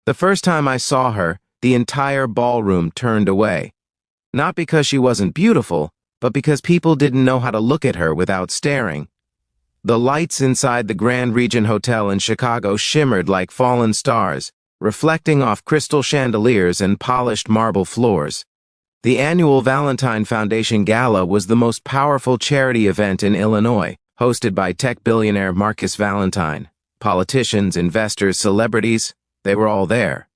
The first time I saw her, the entire ballroom turned away. Not because she wasn't beautiful, but because people didn't know how to look at her without staring. The lights inside the Grand Regent Hotel in Chicago shimmered like fallen stars, reflecting off crystal chandeliers and polished marble floors. The annual Valentine Foundation Gala was the most powerful charity event in Illinois, hosted by tech billionaire Marcus Valentine. Politicians, investors, celebrities, they were all there.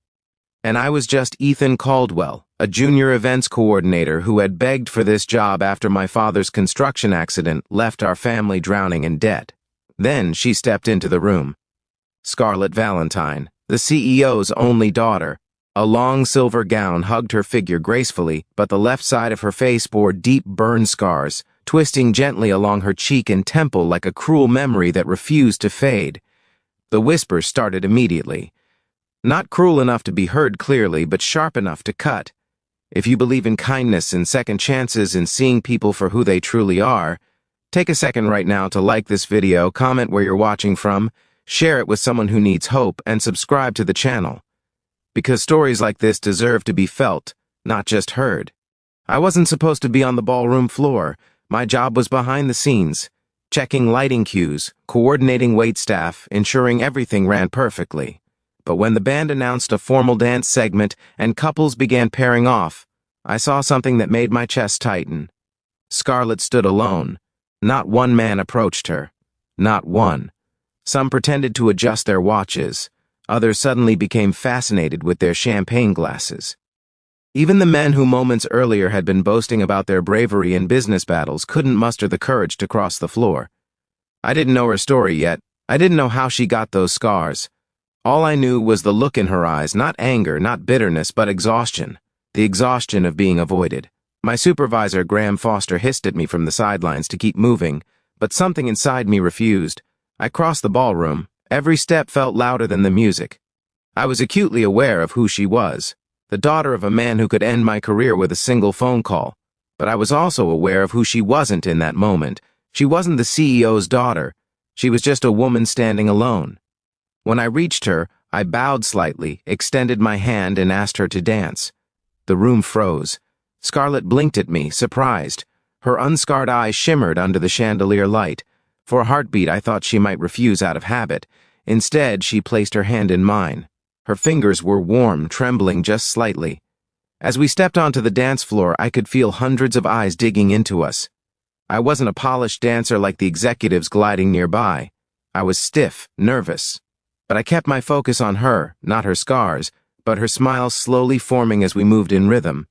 And I was just Ethan Caldwell, a junior events coordinator who had begged for this job after my father's construction accident left our family drowning in debt. Then she stepped into the room. Scarlett Valentine, the CEO's only daughter. A long silver gown hugged her figure gracefully, but the left side of her face bore deep burn scars, twisting gently along her cheek and temple like a cruel memory that refused to fade. The whispers started immediately. Not cruel enough to be heard clearly, but sharp enough to cut. If you believe in kindness and second chances and seeing people for who they truly are, take a second right now to like this video, comment where you're watching from, share it with someone who needs hope, and subscribe to the channel. Because stories like this deserve to be felt, not just heard. I wasn't supposed to be on the ballroom floor. My job was behind the scenes, checking lighting cues, coordinating waitstaff, ensuring everything ran perfectly. But when the band announced a formal dance segment and couples began pairing off, I saw something that made my chest tighten. Scarlett stood alone. Not one man approached her. Not one. Some pretended to adjust their watches. Others suddenly became fascinated with their champagne glasses. Even the men who moments earlier had been boasting about their bravery in business battles couldn't muster the courage to cross the floor. I didn't know her story yet. I didn't know how she got those scars. All I knew was the look in her eyes, not anger, not bitterness, but exhaustion. The exhaustion of being avoided. My supervisor, Graham Foster, hissed at me from the sidelines to keep moving, but something inside me refused. I crossed the ballroom. Every step felt louder than the music. I was acutely aware of who she was, the daughter of a man who could end my career with a single phone call. But I was also aware of who she wasn't in that moment. She wasn't the CEO's daughter. She was just a woman standing alone. When I reached her, I bowed slightly, extended my hand, and asked her to dance. The room froze. Scarlett blinked at me, surprised. Her unscarred eyes shimmered under the chandelier light. For a heartbeat, I thought she might refuse out of habit. Instead, she placed her hand in mine. Her fingers were warm, trembling just slightly. As we stepped onto the dance floor, I could feel hundreds of eyes digging into us. I wasn't a polished dancer like the executives gliding nearby. I was stiff, nervous. But I kept my focus on her, not her scars, but her smile slowly forming as we moved in rhythm.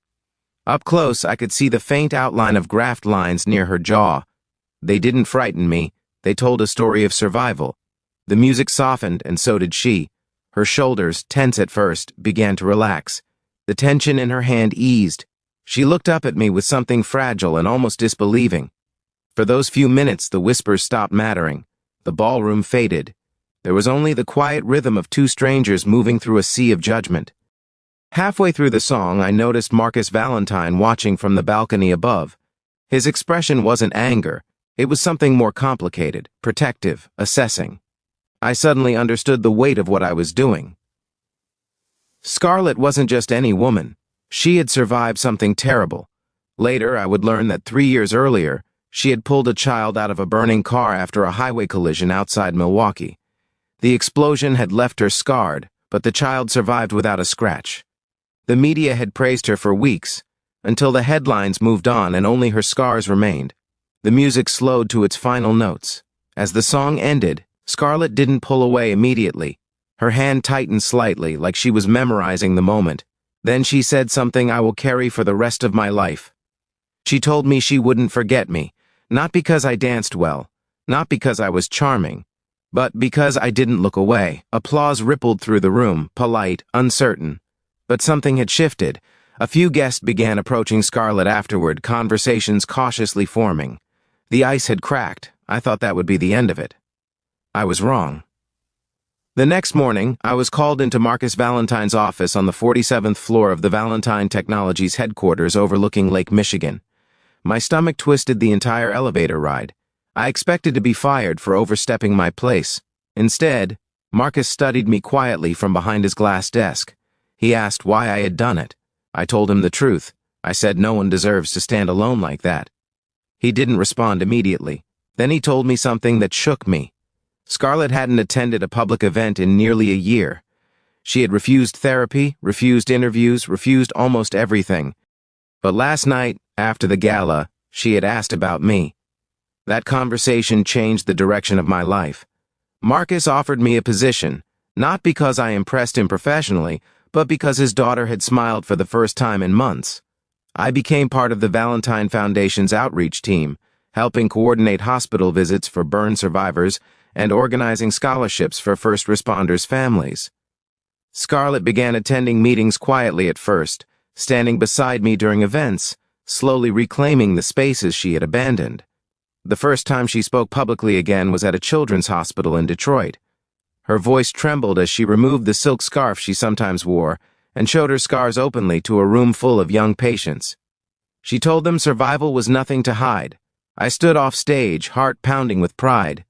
Up close, I could see the faint outline of graft lines near her jaw. They didn't frighten me. They told a story of survival. The music softened, and so did she. Her shoulders, tense at first, began to relax. The tension in her hand eased. She looked up at me with something fragile and almost disbelieving. For those few minutes, the whispers stopped mattering. The ballroom faded. There was only the quiet rhythm of two strangers moving through a sea of judgment. Halfway through the song, I noticed Marcus Valentine watching from the balcony above. His expression wasn't anger. It was something more complicated, protective, assessing. I suddenly understood the weight of what I was doing. Scarlett wasn't just any woman. She had survived something terrible. Later, I would learn that 3 years earlier, she had pulled a child out of a burning car after a highway collision outside Milwaukee. The explosion had left her scarred, but the child survived without a scratch. The media had praised her for weeks, until the headlines moved on and only her scars remained. The music slowed to its final notes. As the song ended, Scarlett didn't pull away immediately. Her hand tightened slightly, like she was memorizing the moment. Then she said something I will carry for the rest of my life. She told me she wouldn't forget me, not because I danced well, not because I was charming, but because I didn't look away. Applause rippled through the room, polite, uncertain. But something had shifted. A few guests began approaching Scarlett afterward, conversations cautiously forming. The ice had cracked. I thought that would be the end of it. I was wrong. The next morning, I was called into Marcus Valentine's office on the 47th floor of the Valentine Technologies headquarters overlooking Lake Michigan. My stomach twisted the entire elevator ride. I expected to be fired for overstepping my place. Instead, Marcus studied me quietly from behind his glass desk. He asked why I had done it. I told him the truth. I said no one deserves to stand alone like that. He didn't respond immediately. Then he told me something that shook me. Scarlett hadn't attended a public event in nearly a year. She had refused therapy, refused interviews, refused almost everything. But last night, after the gala, she had asked about me. That conversation changed the direction of my life. Marcus offered me a position, not because I impressed him professionally, but because his daughter had smiled for the first time in months. I became part of the Valentine Foundation's outreach team, helping coordinate hospital visits for burn survivors and organizing scholarships for first responders' families. Scarlett began attending meetings quietly at first, standing beside me during events, slowly reclaiming the spaces she had abandoned. The first time she spoke publicly again was at a children's hospital in Detroit. Her voice trembled as she removed the silk scarf she sometimes wore and showed her scars openly to a room full of young patients. She told them survival was nothing to hide. I stood off stage, heart pounding with pride.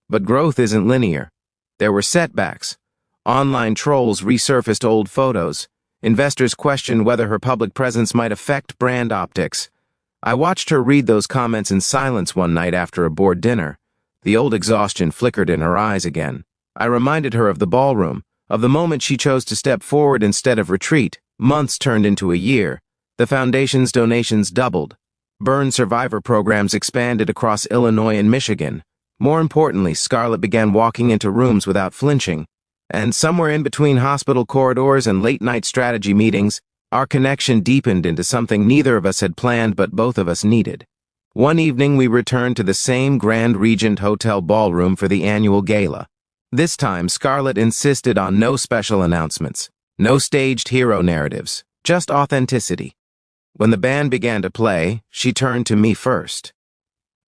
But growth isn't linear. There were setbacks. Online trolls resurfaced old photos. Investors questioned whether her public presence might affect brand optics. I watched her read those comments in silence one night after a bored dinner. The old exhaustion flickered in her eyes again. I reminded her of the ballroom, of the moment she chose to step forward instead of retreat. Months turned into a year. The foundation's donations doubled. Burn survivor programs expanded across Illinois and Michigan. More importantly, Scarlett began walking into rooms without flinching. And somewhere in between hospital corridors and late-night strategy meetings, our connection deepened into something neither of us had planned but both of us needed. One evening we returned to the same Grand Regent Hotel ballroom for the annual gala. This time, Scarlett insisted on no special announcements, no staged hero narratives, just authenticity. When the band began to play, she turned to me first.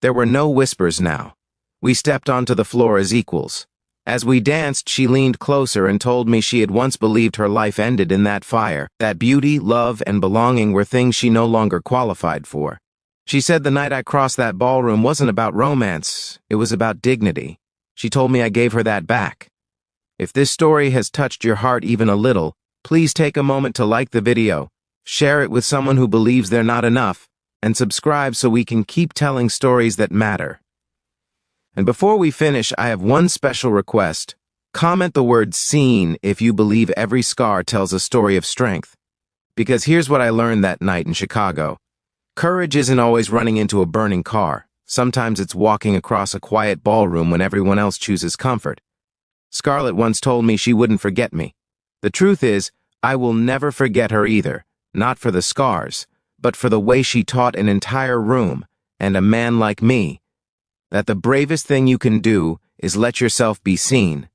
There were no whispers now. We stepped onto the floor as equals. As we danced, she leaned closer and told me she had once believed her life ended in that fire, that beauty, love, and belonging were things she no longer qualified for. She said the night I crossed that ballroom wasn't about romance, it was about dignity. She told me I gave her that back. If this story has touched your heart even a little, please take a moment to like the video, share it with someone who believes they're not enough, and subscribe so we can keep telling stories that matter. And before we finish, I have one special request. Comment the word "seen" if you believe every scar tells a story of strength. Because here's what I learned that night in Chicago. Courage isn't always running into a burning car. Sometimes it's walking across a quiet ballroom when everyone else chooses comfort. Scarlett once told me she wouldn't forget me. The truth is, I will never forget her either. Not for the scars, but for the way she taught an entire room, and a man like me, that the bravest thing you can do is let yourself be seen.